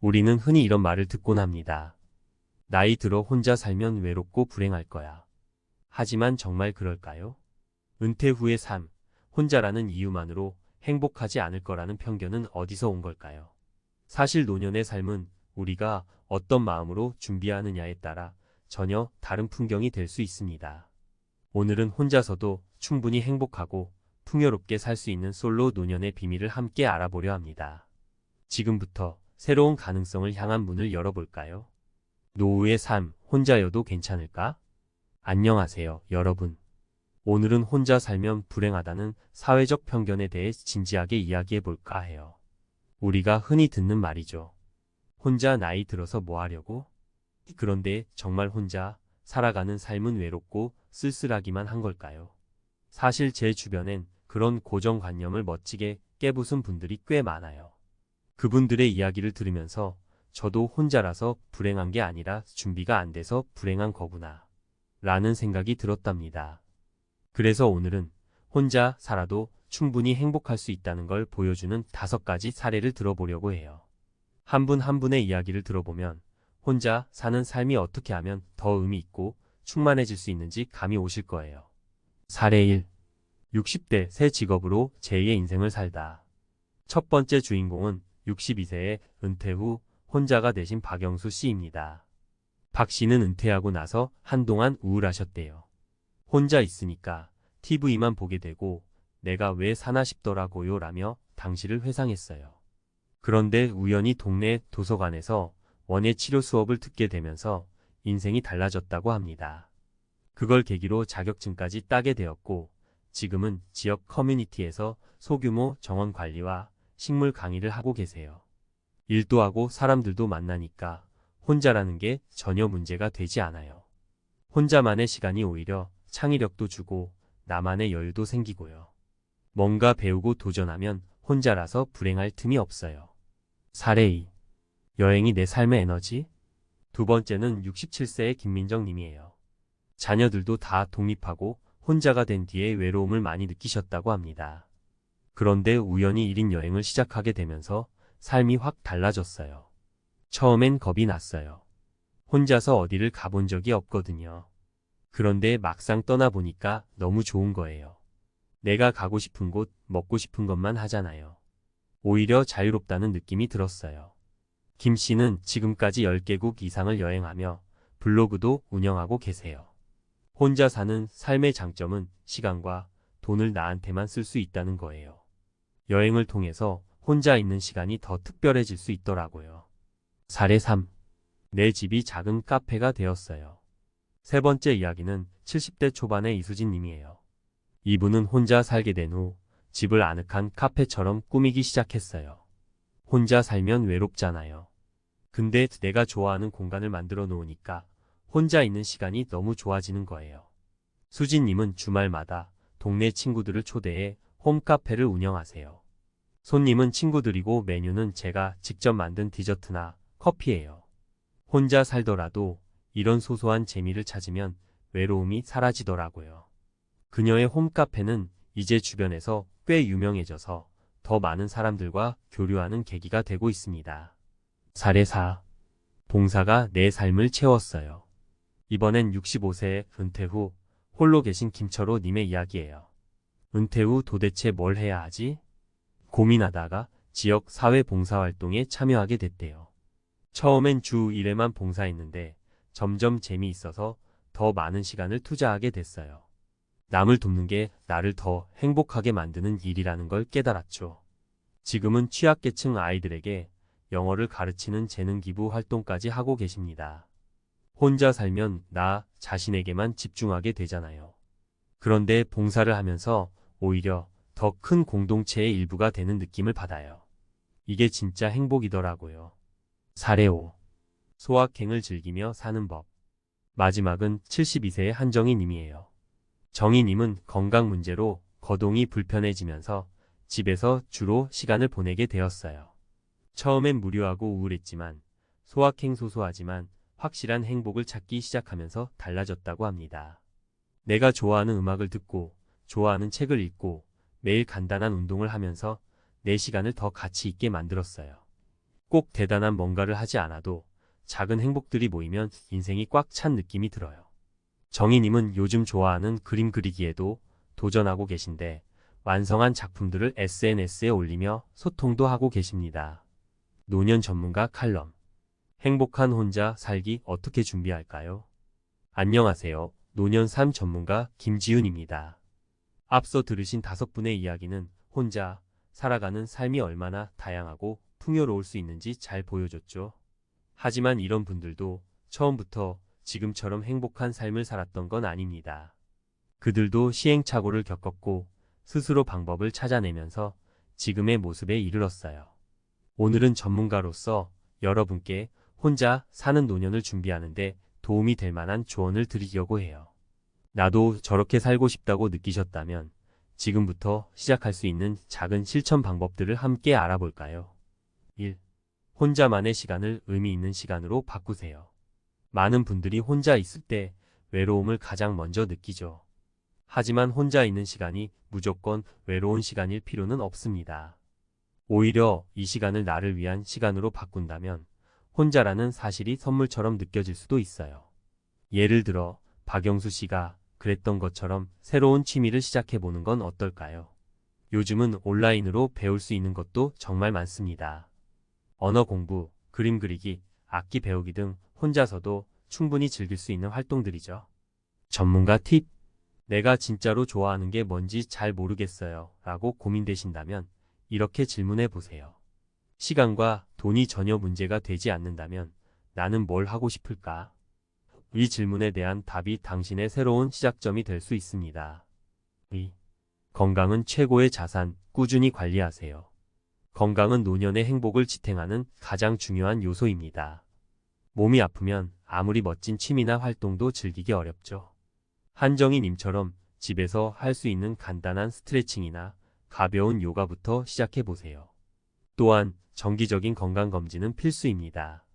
우리는 흔히 이런 말을 듣곤 합니다. 나이 들어 혼자 살면 외롭고 불행할 거야. 하지만 정말 그럴까요? 은퇴 후의 삶, 혼자라는 이유만으로 행복하지 않을 거라는 편견은 어디서 온 걸까요? 사실 노년의 삶은 우리가 어떤 마음으로 준비하느냐에 따라 전혀 다른 풍경이 될 수 있습니다. 오늘은 혼자서도 충분히 행복하고 풍요롭게 살 수 있는 솔로 노년의 비밀을 함께 알아보려 합니다. 지금부터 새로운 가능성을 향한 문을 열어볼까요? 노후의 삶, 혼자여도 괜찮을까? 안녕하세요, 여러분. 오늘은 혼자 살면 불행하다는 사회적 편견에 대해 진지하게 이야기해볼까 해요. 우리가 흔히 듣는 말이죠. 혼자 나이 들어서 뭐 하려고? 그런데 정말 혼자 살아가는 삶은 외롭고 쓸쓸하기만 한 걸까요? 사실 제 주변엔 그런 고정관념을 멋지게 깨부순 분들이 꽤 많아요. 그분들의 이야기를 들으면서 저도 혼자라서 불행한 게 아니라 준비가 안 돼서 불행한 거구나 라는 생각이 들었답니다. 그래서 오늘은 혼자 살아도 충분히 행복할 수 있다는 걸 보여주는 5가지 사례를 들어보려고 해요. 한 분 한 분의 이야기를 들어보면 혼자 사는 삶이 어떻게 하면 더 의미 있고 충만해질 수 있는지 감이 오실 거예요. 사례 1. 60대 새 직업으로 제2의 인생을 살다. 첫 번째 주인공은 62세의 은퇴 후 혼자가 되신 박영수 씨입니다. 박 씨는 은퇴하고 나서 한동안 우울하셨대요. 혼자 있으니까 TV만 보게 되고 내가 왜 사나 싶더라고요 라며 당시를 회상했어요. 그런데 우연히 동네 도서관에서 원예 치료 수업을 듣게 되면서 인생이 달라졌다고 합니다. 그걸 계기로 자격증까지 따게 되었고 지금은 지역 커뮤니티에서 소규모 정원 관리와 식물 강의를 하고 계세요. 일도 하고 사람들도 만나니까 혼자라는 게 전혀 문제가 되지 않아요. 혼자만의 시간이 오히려 창의력도 주고 나만의 여유도 생기고요. 뭔가 배우고 도전하면 혼자라서 불행할 틈이 없어요. 사례 2. 여행이 내 삶의 에너지? 두 번째는 67세의 김민정 님이에요. 자녀들도 다 독립하고 혼자가 된 뒤에 외로움을 많이 느끼셨다고 합니다. 그런데 우연히 1인 여행을 시작하게 되면서 삶이 확 달라졌어요. 처음엔 겁이 났어요. 혼자서 어디를 가본 적이 없거든요. 그런데 막상 떠나보니까 너무 좋은 거예요. 내가 가고 싶은 곳, 먹고 싶은 것만 하잖아요. 오히려 자유롭다는 느낌이 들었어요. 김 씨는 지금까지 10개국 이상을 여행하며 블로그도 운영하고 계세요. 혼자 사는 삶의 장점은 시간과 돈을 나한테만 쓸 수 있다는 거예요. 여행을 통해서 혼자 있는 시간이 더 특별해질 수 있더라고요. 사례 3. 내 집이 작은 카페가 되었어요. 세 번째 이야기는 70대 초반의 이수진 님이에요. 이분은 혼자 살게 된 후 집을 아늑한 카페처럼 꾸미기 시작했어요. 혼자 살면 외롭잖아요. 근데 내가 좋아하는 공간을 만들어 놓으니까 혼자 있는 시간이 너무 좋아지는 거예요. 수진님은 주말마다 동네 친구들을 초대해 홈카페를 운영하세요. 손님은 친구들이고 메뉴는 제가 직접 만든 디저트나 커피예요. 혼자 살더라도 이런 소소한 재미를 찾으면 외로움이 사라지더라고요. 그녀의 홈카페는 이제 주변에서 꽤 유명해져서 더 많은 사람들과 교류하는 계기가 되고 있습니다. 사례 4. 봉사가 내 삶을 채웠어요. 이번엔 65세의 은퇴 후 홀로 계신 김철호 님의 이야기예요. 은퇴 후 도대체 뭘 해야 하지? 고민하다가 지역 사회 봉사활동에 참여하게 됐대요. 처음엔 주 1회만 봉사했는데 점점 재미있어서 더 많은 시간을 투자하게 됐어요. 남을 돕는 게 나를 더 행복하게 만드는 일이라는 걸 깨달았죠. 지금은 취약계층 아이들에게 영어를 가르치는 재능기부 활동까지 하고 계십니다. 혼자 살면 나 자신에게만 집중하게 되잖아요. 그런데 봉사를 하면서 오히려 더 큰 공동체의 일부가 되는 느낌을 받아요. 이게 진짜 행복이더라고요. 사례 5. 소확행을 즐기며 사는 법. 마지막은 72세의 한정희 님이에요. 정희 님은 건강 문제로 거동이 불편해지면서 집에서 주로 시간을 보내게 되었어요. 처음엔 무료하고 우울했지만 소확행 소소하지만 확실한 행복을 찾기 시작하면서 달라졌다고 합니다. 내가 좋아하는 음악을 듣고 좋아하는 책을 읽고 매일 간단한 운동을 하면서 내 시간을 더 가치 있게 만들었어요. 꼭 대단한 뭔가를 하지 않아도 작은 행복들이 모이면 인생이 꽉 찬 느낌이 들어요. 정희님은 요즘 좋아하는 그림 그리기에도 도전하고 계신데 완성한 작품들을 SNS에 올리며 소통도 하고 계십니다. 노년 전문가 칼럼. 행복한 혼자 살기 어떻게 준비할까요? 안녕하세요. 노년 삶 전문가 김지윤입니다. 앞서 들으신 5분의 이야기는 혼자 살아가는 삶이 얼마나 다양하고 풍요로울 수 있는지 잘 보여줬죠. 하지만 이런 분들도 처음부터 지금처럼 행복한 삶을 살았던 건 아닙니다. 그들도 시행착오를 겪었고 스스로 방법을 찾아내면서 지금의 모습에 이르렀어요. 오늘은 전문가로서 여러분께 혼자 사는 노년을 준비하는데 도움이 될 만한 조언을 드리려고 해요. 나도 저렇게 살고 싶다고 느끼셨다면 지금부터 시작할 수 있는 작은 실천 방법들을 함께 알아볼까요? 1. 혼자만의 시간을 의미 있는 시간으로 바꾸세요. 많은 분들이 혼자 있을 때 외로움을 가장 먼저 느끼죠. 하지만 혼자 있는 시간이 무조건 외로운 시간일 필요는 없습니다. 오히려 이 시간을 나를 위한 시간으로 바꾼다면 혼자라는 사실이 선물처럼 느껴질 수도 있어요. 예를 들어 박영수 씨가 그랬던 것처럼 새로운 취미를 시작해보는 건 어떨까요? 요즘은 온라인으로 배울 수 있는 것도 정말 많습니다. 언어 공부, 그림 그리기, 악기 배우기 등 혼자서도 충분히 즐길 수 있는 활동들이죠. 전문가 팁. 내가 진짜로 좋아하는 게 뭔지 잘 모르겠어요 라고 고민되신다면 이렇게 질문해 보세요. 시간과 돈이 전혀 문제가 되지 않는다면 나는 뭘 하고 싶을까? 이 질문에 대한 답이 당신의 새로운 시작점이 될 수 있습니다. 2. 건강은 최고의 자산, 꾸준히 관리하세요. 건강은 노년의 행복을 지탱하는 가장 중요한 요소입니다. 몸이 아프면 아무리 멋진 취미나 활동도 즐기기 어렵죠. 한정희님처럼 집에서 할 수 있는 간단한 스트레칭이나 가벼운 요가부터 시작해보세요. 또한 정기적인 건강검진은 필수입니다.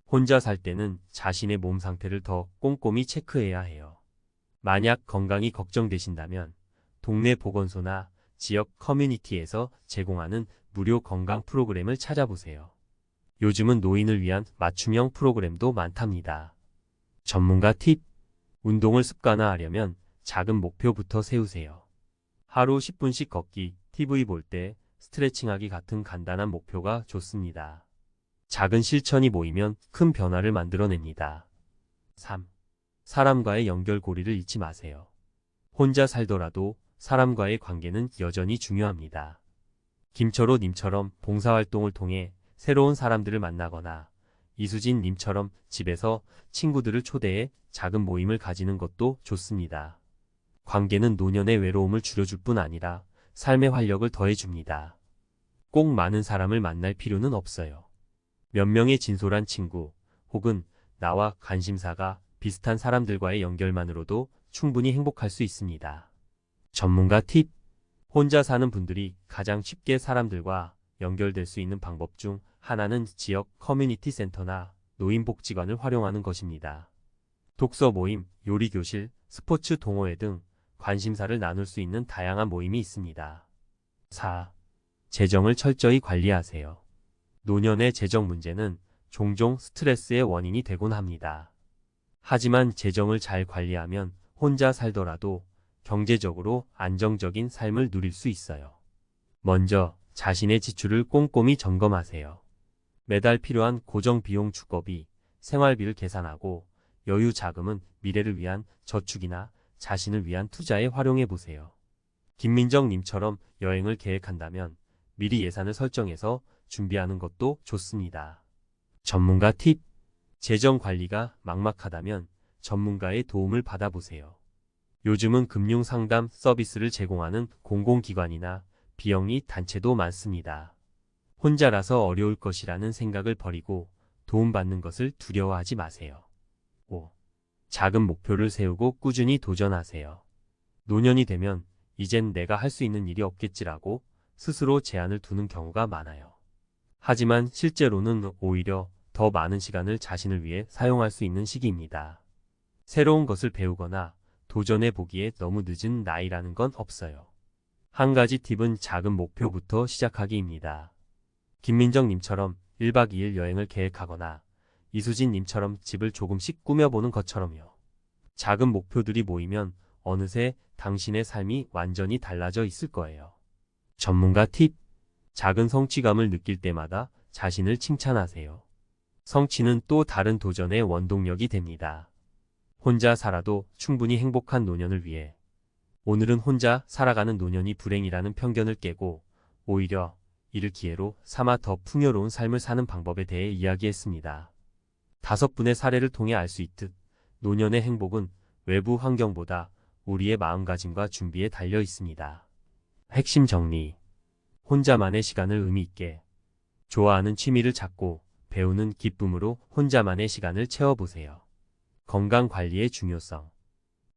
혼자 살 때는 자신의 몸 상태를 더 꼼꼼히 체크해야 해요. 만약 건강이 걱정되신다면 동네 보건소나 지역 커뮤니티에서 제공하는 무료 건강 프로그램을 찾아보세요. 요즘은 노인을 위한 맞춤형 프로그램도 많답니다. 전문가 팁. 운동을 습관화하려면 작은 목표부터 세우세요. 하루 10분씩 걷기, TV 볼 때 스트레칭하기 같은 간단한 목표가 좋습니다. 작은 실천이 모이면 큰 변화를 만들어냅니다. 3. 사람과의 연결고리를 잊지 마세요. 혼자 살더라도 사람과의 관계는 여전히 중요합니다. 김철호 님처럼 봉사활동을 통해 새로운 사람들을 만나거나 이수진 님처럼 집에서 친구들을 초대해 작은 모임을 가지는 것도 좋습니다. 관계는 노년의 외로움을 줄여줄 뿐 아니라 삶의 활력을 더해줍니다. 꼭 많은 사람을 만날 필요는 없어요. 몇 명의 진솔한 친구 혹은 나와 관심사가 비슷한 사람들과의 연결만으로도 충분히 행복할 수 있습니다. 전문가 팁. 혼자 사는 분들이 가장 쉽게 사람들과 연결될 수 있는 방법 중 하나는 지역 커뮤니티 센터나 노인복지관을 활용하는 것입니다. 독서 모임, 요리 교실, 스포츠 동호회 등 관심사를 나눌 수 있는 다양한 모임이 있습니다. 4. 재정을 철저히 관리하세요. 노년의 재정 문제는 종종 스트레스의 원인이 되곤 합니다. 하지만 재정을 잘 관리하면 혼자 살더라도 경제적으로 안정적인 삶을 누릴 수 있어요. 먼저 자신의 지출을 꼼꼼히 점검하세요. 매달 필요한 고정 비용 주거비, 생활비를 계산하고 여유 자금은 미래를 위한 저축이나 자신을 위한 투자에 활용해 보세요. 김민정 님처럼 여행을 계획한다면 미리 예산을 설정해서 준비하는 것도 좋습니다. 전문가 팁. 재정 관리가 막막하다면 전문가의 도움을 받아보세요. 요즘은 금융 상담 서비스를 제공하는 공공기관이나 비영리 단체도 많습니다. 혼자라서 어려울 것이라는 생각을 버리고 도움받는 것을 두려워하지 마세요. 5. 작은 목표를 세우고 꾸준히 도전하세요. 노년이 되면 이젠 내가 할 수 있는 일이 없겠지라고 스스로 제한을 두는 경우가 많아요. 하지만 실제로는 오히려 더 많은 시간을 자신을 위해 사용할 수 있는 시기입니다. 새로운 것을 배우거나 도전해 보기에 너무 늦은 나이라는 건 없어요. 한 가지 팁은 작은 목표부터 시작하기입니다. 김민정 님처럼 1박 2일 여행을 계획하거나 이수진님처럼 집을 조금씩 꾸며보는 것처럼요. 작은 목표들이 모이면 어느새 당신의 삶이 완전히 달라져 있을 거예요. 전문가 팁. 작은 성취감을 느낄 때마다 자신을 칭찬하세요. 성취는 또 다른 도전의 원동력이 됩니다. 혼자 살아도 충분히 행복한 노년을 위해 오늘은 혼자 살아가는 노년이 불행이라는 편견을 깨고 오히려 이를 기회로 삼아 더 풍요로운 삶을 사는 방법에 대해 이야기했습니다. 5분의 사례를 통해 알 수 있듯 노년의 행복은 외부 환경보다 우리의 마음가짐과 준비에 달려 있습니다. 핵심 정리. 혼자만의 시간을 의미 있게 좋아하는 취미를 찾고 배우는 기쁨으로 혼자만의 시간을 채워보세요. 건강관리의 중요성.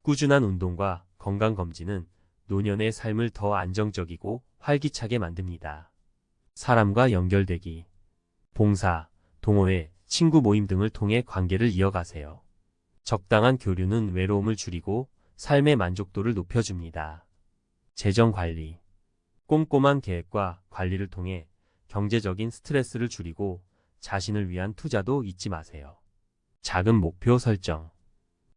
꾸준한 운동과 건강검진은 노년의 삶을 더 안정적이고 활기차게 만듭니다. 사람과 연결되기. 봉사, 동호회, 친구 모임 등을 통해 관계를 이어가세요. 적당한 교류는 외로움을 줄이고 삶의 만족도를 높여줍니다. 재정관리. 꼼꼼한 계획과 관리를 통해 경제적인 스트레스를 줄이고 자신을 위한 투자도 잊지 마세요. 작은 목표 설정.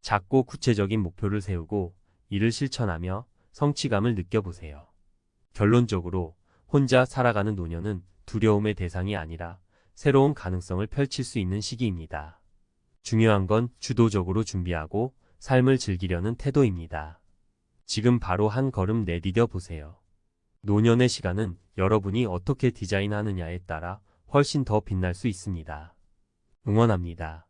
작고 구체적인 목표를 세우고 이를 실천하며 성취감을 느껴보세요. 결론적으로 혼자 살아가는 노년은 두려움의 대상이 아니라 새로운 가능성을 펼칠 수 있는 시기입니다. 중요한 건 주도적으로 준비하고 삶을 즐기려는 태도입니다. 지금 바로 한 걸음 내디뎌 보세요. 노년의 시간은 여러분이 어떻게 디자인하느냐에 따라 훨씬 더 빛날 수 있습니다. 응원합니다.